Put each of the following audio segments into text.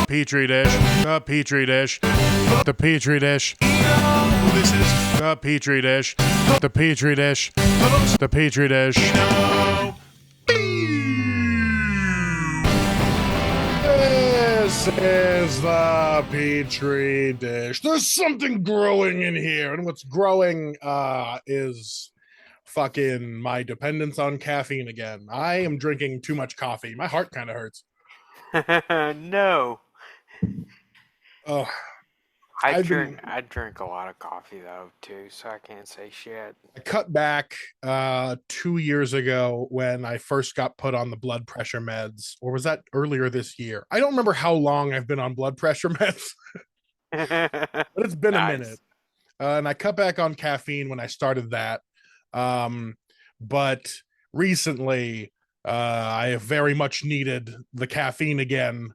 petri dish, the petri dish, the petri dish. This is The petri dish, the petri dish, the petri dish. This is the petri dish. There's something growing in here, and what's growing is fucking my dependence on caffeine again. I am drinking too much coffee. My heart kind of hurts. No. Oh, I drink a lot of coffee though too, so I can't say shit. I cut back 2 years ago when I first got put on the blood pressure meds, or was that earlier this year? I don't remember how long I've been on blood pressure meds, but it's been a minute. And I cut back on caffeine when I started that. But recently, I have very much needed the caffeine again.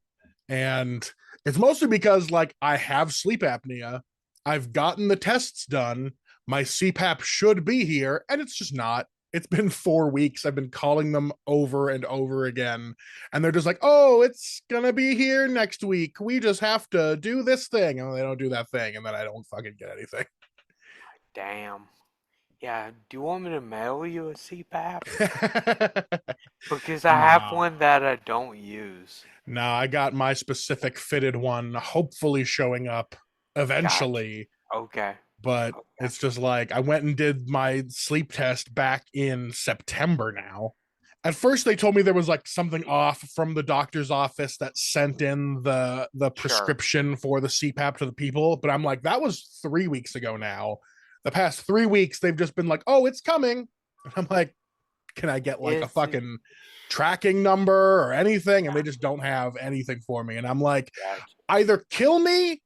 And it's mostly because, like, I have sleep apnea. I've gotten the tests done. My CPAP should be here, and it's just not. It's been 4 weeks. I've been calling them over and over again. And they're just like, oh, it's going to be here next week. We just have to do this thing. And they don't do that thing. And then I don't fucking get anything. Damn. Yeah, do you want me to mail you a CPAP? Because I have one that I don't use. No, I got my specific fitted one hopefully showing up eventually. Gotcha. Okay. But it's just like I went and did my sleep test back in September now. At first they told me there was like something off from the doctor's office that sent in the prescription for the CPAP to the people, but I'm like, that was 3 weeks ago now. The past 3 weeks they've just been like, oh, it's coming. And I'm like, can I get like a fucking tracking number or anything? And they just don't have anything for me. And I'm like, either kill me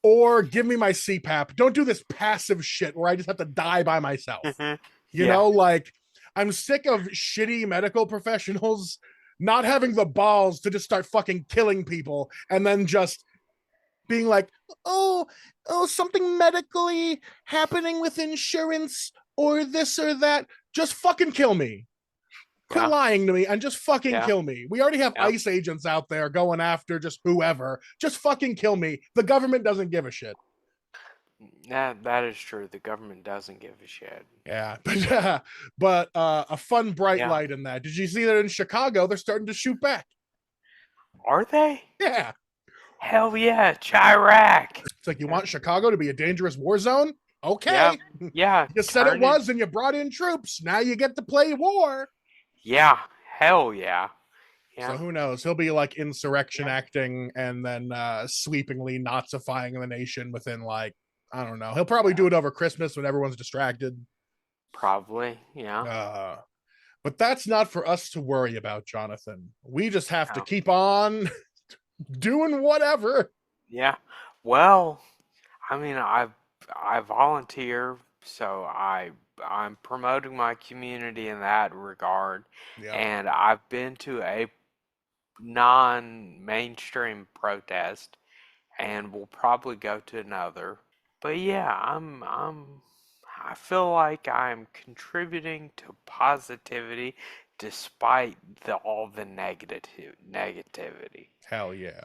or give me my CPAP. Don't do this passive shit where I just have to die by myself. You know, like, I'm sick of shitty medical professionals not having the balls to just start fucking killing people and then just being like, oh, something medically happening with insurance or this or that. Just fucking kill me. Quit lying to me and just fucking kill me. We already have ICE agents out there going after just whoever. Just fucking kill me. The government doesn't give a shit. That is true. The government doesn't give a shit. Yeah. But a fun bright light in that. Did you see that in Chicago, they're starting to shoot back? Are they? Yeah. Hell yeah, Chirac. It's like, you want Chicago to be a dangerous war zone? Okay. Yeah. You said it was and you brought in troops. Now you get to play war. Yeah. Hell yeah. So who knows? He'll be like insurrection acting and then sweepingly Nazifying the nation within like, I don't know. He'll probably do it over Christmas when everyone's distracted. Probably, yeah. But that's not for us to worry about, Jonathan. We just have to keep on doing whatever. Yeah. Well, I mean, I volunteer, so I'm promoting my community in that regard. Yeah. And I've been to a non-mainstream protest and will probably go to another. But yeah, I feel like I'm contributing to positivity despite all the negativity. Hell yeah.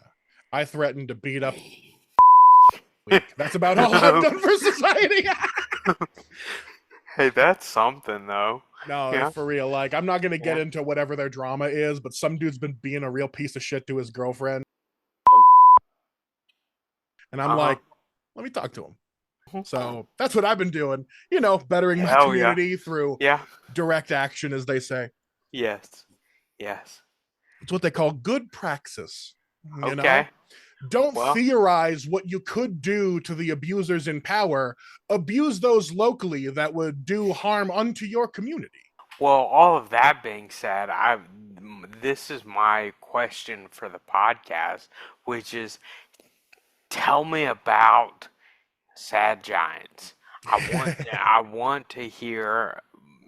I threatened to beat up That's about all I've done for society. Hey, that's something though. No, for real. Like, I'm not gonna get into whatever their drama is, but some dude's been being a real piece of shit to his girlfriend. And I'm like, let me talk to him. So that's what I've been doing, you know, bettering my community through direct action, as they say. Yes. It's what they call good praxis. You know? Don't Well, theorize what you could do to the abusers in power. Abuse those locally that would do harm unto your community. Well, all of that being said, this is my question for the podcast, which is, tell me about Sad Giants. I want to hear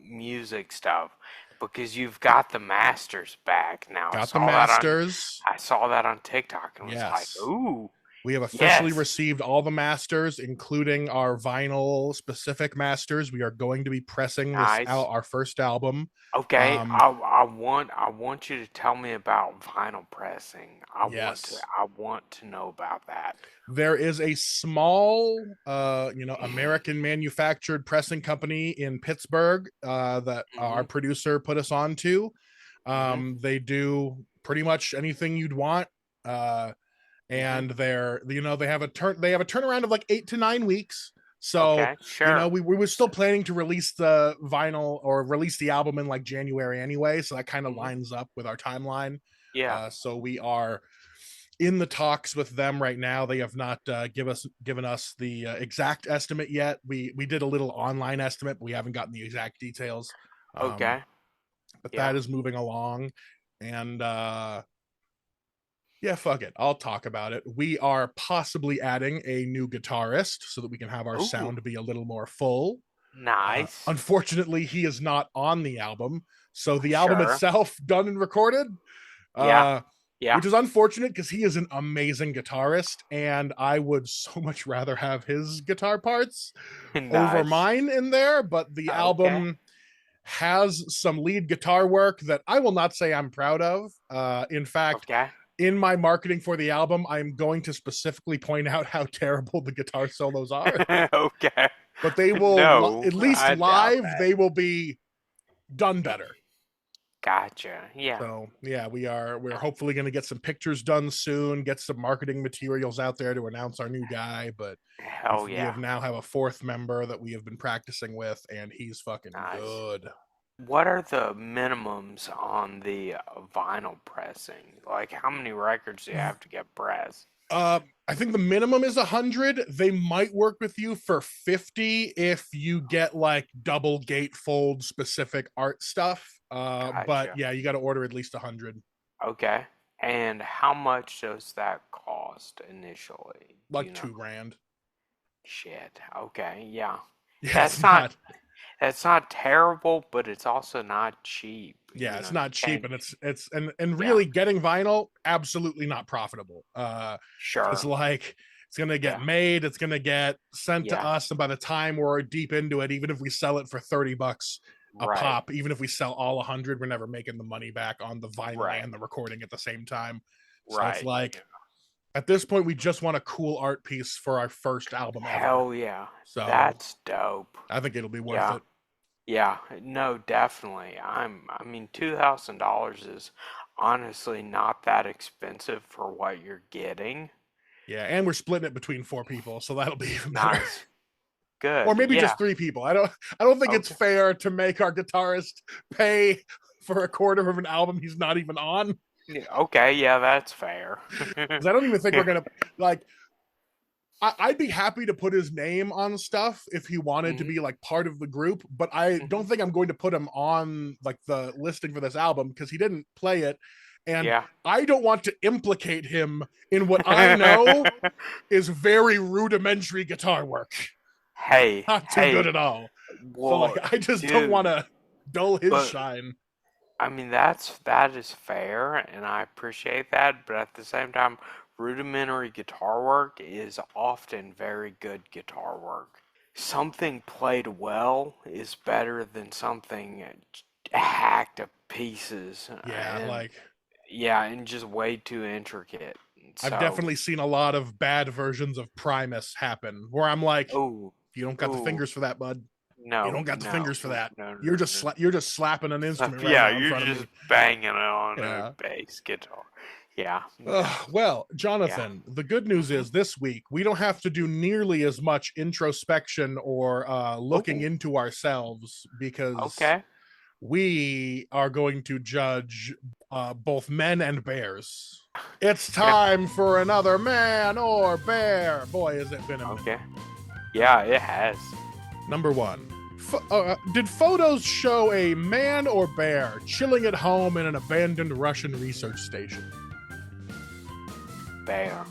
music stuff because you've got the masters back now. Got the masters. I saw that on TikTok and was like, ooh, We have officially Yes. received all the masters, including our vinyl specific masters. We are going to be pressing this Nice. out, our first album. Okay, Um, I want you to tell me about vinyl pressing. yes, I want to know about that. there is a small, American manufactured pressing company in Pittsburgh that our Mhm. producer put us on to. Mhm. They do pretty much anything you'd want. Uh, Mhm. and they have a turnaround of like 8 to 9 weeks. So Okay. Sure. we were still planning to release the vinyl or release the album in like January anyway, so that kind of Mhm. lines up with our timeline. Yeah. So we are in the talks with them right now. They have not given us the exact estimate yet. We did a little online estimate, but we haven't gotten the exact details. um, Okay. but Yeah. that is moving along. And yeah, fuck it. I'll talk about it. We are possibly adding a new guitarist so that we can have our Ooh. sound be a little more full. Nice. Unfortunately, he is not on the album. So the album Sure. itself, done and recorded, Yeah. uh, Yeah. which is unfortunate because he is an amazing guitarist. And I would so much rather have his guitar parts over Nice. mine in there. But the Okay. album has some lead guitar work that I will not say I'm proud of. In fact, Okay. in my marketing for the album, I'm going to specifically point out how terrible the guitar solos are. Okay. But they will, No, at least I doubt live, that. they will be done better. Gotcha. Yeah. So yeah, we're hopefully going to get some pictures done soon, get some marketing materials out there to announce our new guy. But Hell we yeah. have now have a fourth member that we have been practicing with, and he's fucking Nice. good. What are the minimums on the vinyl pressing? Like, how many records do you have to get pressed? I think the minimum is 100. They might work with you for 50 if you get like double gatefold specific art stuff. But Gotcha. yeah, you got to order at least 100, Okay. And how much does that cost initially? Do like you know? 2 grand. Shit. Okay. Yeah. Yeah, it's That's not not. that's not terrible, but it's also not cheap. Yeah, You it's know, not you cheap, can't. and and Yeah. really getting vinyl absolutely not profitable. Because Sure. like it's gonna get Yeah. made, it's gonna get sent to Yeah. us, and by the time we're deep into it, even if we sell it for 30 bucks a Right. pop, even if we sell all 100, we're never making the money back on the vinyl Right. and the recording at the same time. So it's Right. like Yeah. at this point, we just want a cool art piece for our first album ever. Hell yeah. So That's dope. I think it'll be worth Yeah. it. Yeah, no, definitely. I mean, $2,000 is honestly not that expensive for what you're getting. Yeah, and we're splitting it between 4 people, so that'll be even better. Nice. Or Good. maybe Yeah. just 3 people. I don't think it's Okay. fair to make our guitarist pay for a quarter of an album he's not even on. Yeah, okay, yeah, that's fair. Because I don't even think we're gonna like. I'd be happy to put his name on stuff if he wanted to hmm be like part of the group, but I hmm don't think I'm going to put him on like the listing for this album because he didn't play it, and Yeah. I don't want to implicate him in what I know is very rudimentary guitar work. Hey, Not too good hey, at all. So like well, I just don't want dude, to dull his but shine. I mean that is fair, and I appreciate that. But at the same time, rudimentary guitar work is often very good guitar work. Something played well is better than something hacked to pieces, Yeah, and like yeah, and just way too intricate. I've So, definitely seen a lot of bad versions of Primus happen where I'm like, ooh, you don't got the ooh, fingers for that, bud. You no, don't got the no, fingers for that. no, no, no. You're just slapping an instrument right Yeah, now in you're front of just me. banging it on a Yeah. bass guitar. Yeah, no, Well, yeah. Jonathan, the good news hmm is this week we don't have to do nearly as much introspection or looking Ooh, into ourselves because okay. we are going to judge both men and bears. It's Yeah, time for another man or bear. Boy, has it been a minute. okay. Yeah, it has. Number one. Did photos show a man or bear chilling at home in an abandoned Russian research station? Bear.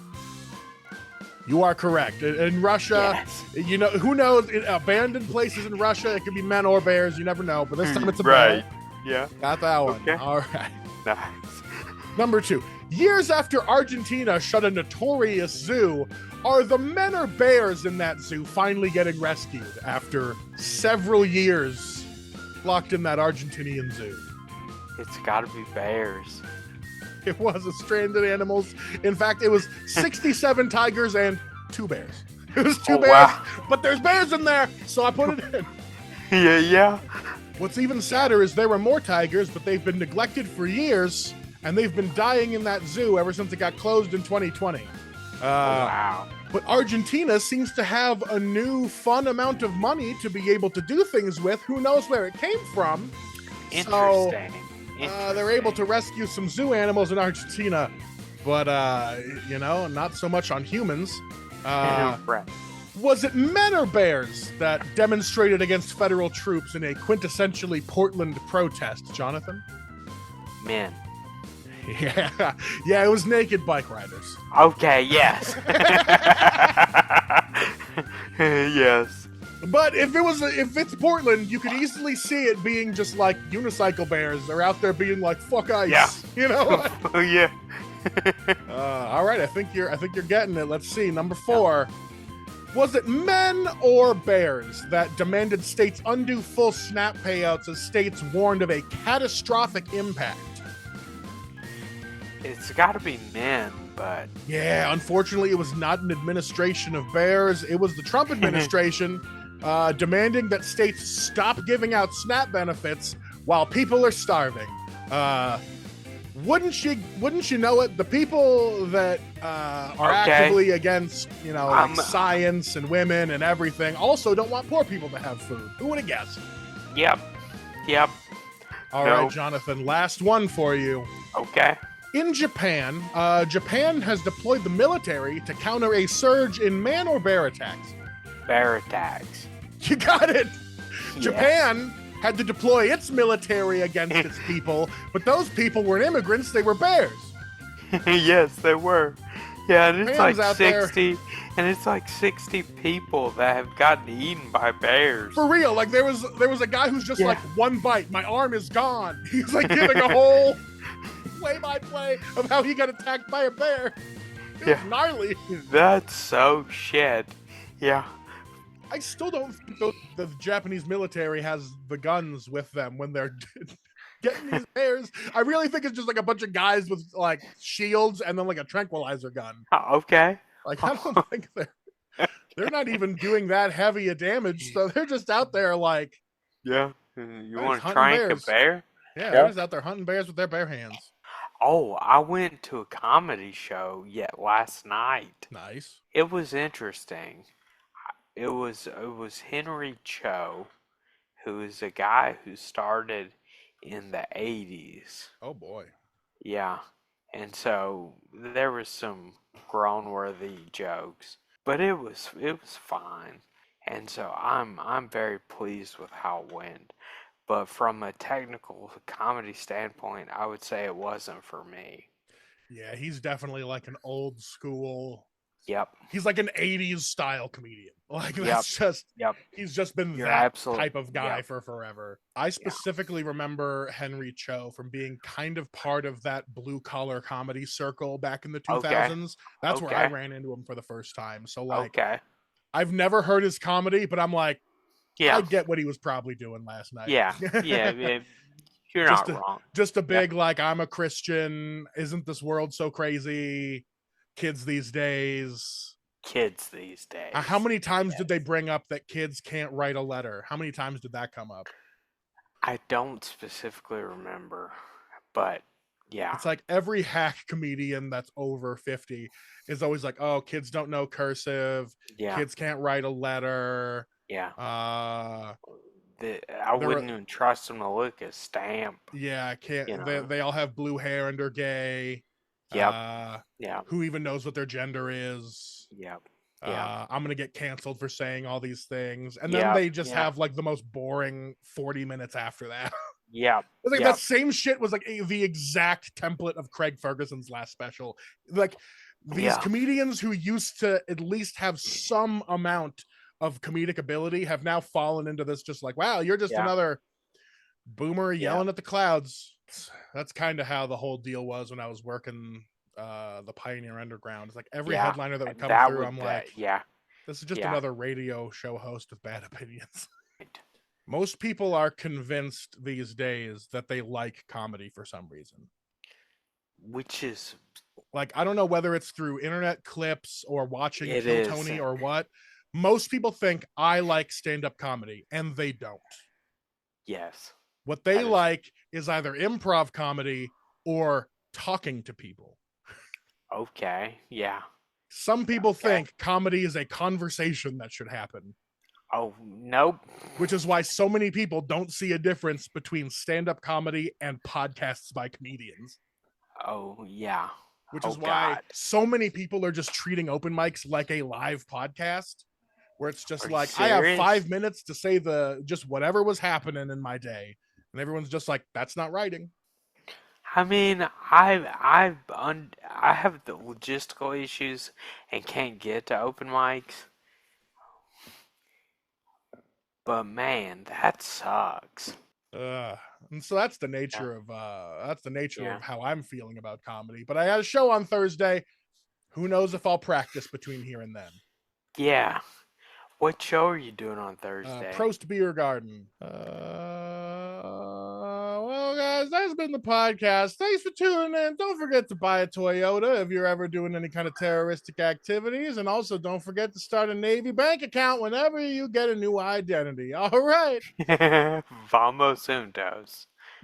You are correct. In Russia, Yes. you know, who knows? In abandoned places in Russia, it could be men or bears. You never know. But this time it's a bear. Right. Yeah. Got that one. Okay. All right. Nice. Number two. Years after Argentina shut a notorious zoo, are the men or bears in that zoo finally getting rescued after several years locked in that Argentinian zoo? It's gotta be bears. It was a stranded animals. In fact, it was 67 tigers and 2 bears. It was 2 Oh, bears, wow. but there's bears in there, so I put it in. Yeah. What's even sadder is there were more tigers, but they've been neglected for years, and they've been dying in that zoo ever since it got closed in 2020. Wow. But Argentina seems to have a new fun amount of money to be able to do things with. Who knows where it came from? Interesting. They're able to rescue some zoo animals in Argentina, but not so much on humans. Right. Was it men or bears that demonstrated against federal troops in a quintessentially Portland protest, Jonathan? Men. Yeah, it was naked bike riders. Okay, yes. Yes. But if it's Portland, you could easily see it being just like unicycle bears. They're out there being like, "Fuck ice," Yeah. you know. Oh yeah. All right, I think you're getting it. Let's see, number 4. Was it men or bears that demanded states undo full SNAP payouts as states warned of a catastrophic impact? It's gotta be men, but Yeah, unfortunately, it was not an administration of bears. It was the Trump administration demanding that states stop giving out SNAP benefits while people are starving. Wouldn't you know it? The people that are actively against, science and women and everything also don't want poor people to have food. Who would have guessed? Yep. All right, Jonathan, last one for you. Okay. In Japan, Japan has deployed the military to counter a surge in man or bear attacks. Bear attacks. You got it. Yes. Japan had to deploy its military against its people, but those people weren't immigrants, they were bears. Yes, they were. Yeah, and it's Japan's like out 60 and it's like 60 people that have gotten eaten by bears. For real, like there was a guy who's just like, one bite, my arm is gone. He's like giving a whole play-by-play of how he got attacked by a bear. It was gnarly. That's so shit. Yeah. I still don't think the Japanese military has the guns with them when they're getting these bears. I really think it's just like a bunch of guys with like shields and then like a tranquilizer gun. Okay. Like I don't think they're not even doing that heavy a damage, so they're just out there like, yeah. You want to hunting trank bears. a bear? Yeah, they're just out there hunting bears with their bare hands. Oh, I went to a comedy show last night. Nice. It was interesting. It was Henry Cho, who is a guy who started in the 80s. Oh boy. Yeah. And so there was some groan-worthy jokes, but it was fine. And so I'm very pleased with how it went. But from a technical comedy standpoint, I would say it wasn't for me. Yeah, he's definitely like an old school. Yep. He's like an 80s style comedian. Like that's just he's just been that type of guy for forever. I specifically remember Henry Cho from being kind of part of that blue collar comedy circle back in the 2000s. That's where I ran into him for the first time. So like I've never heard his comedy, but I'm like, I get what he was probably doing last night. Yeah. You're not wrong. Just a big like, I'm a Christian. Isn't this world so crazy? Kids these days. How many times did they bring up that kids can't write a letter? How many times did that come up? I don't specifically remember, but yeah. It's like every hack comedian that's over 50 is always like, oh, kids don't know cursive. Yeah. Kids can't write a letter. Yeah. I wouldn't even trust them to look at a stamp. Yeah, I can't. They all have blue hair and are gay. Who even knows what their gender is? I'm gonna get canceled for saying all these things, and then they just have like the most boring 40 minutes after that. That same shit was like the exact template of Craig Ferguson's last special. Like these comedians who used to at least have some amount of comedic ability have now fallen into this just like, wow, you're just another boomer yelling at the clouds. That's kind of how the whole deal was when I was working the Pioneer Underground. It's like every Yeah, headliner that would come that through, would I'm like, yeah, this is just yeah. another radio show host with bad opinions. Most people are convinced these days that they like comedy for some reason. Which is Like, I don't know whether it's through internet clips or watching it Kill is. Tony or what. Most people think I like stand-up comedy, and they don't. Yes. What they That is like is either improv comedy or talking to people. okay. Yeah. Some people Okay. think comedy is a conversation that should happen, Oh, nope. which is why so many people don't see a difference between stand-up comedy and podcasts by comedians. Oh, yeah. Which Oh is why God. so many people are just treating open mics like a live podcast, where it's just Are you like, I have serious? 5 minutes to say just whatever was happening in my day, and everyone's just like, that's not writing. I mean, I have the logistical issues and can't get to open mics. But man, that sucks. And so that's the Yeah. nature of Yeah. how I'm feeling about comedy. But I had a show on Thursday. Who knows if I'll practice between here and then? Yeah. What show are you doing on Thursday? Prost Beer Garden. Well, guys, that's been the podcast. Thanks for tuning in. Don't forget to buy a Toyota if you're ever doing any kind of terroristic activities. And also, don't forget to start a Navy bank account whenever you get a new identity. All right. Vamos juntos.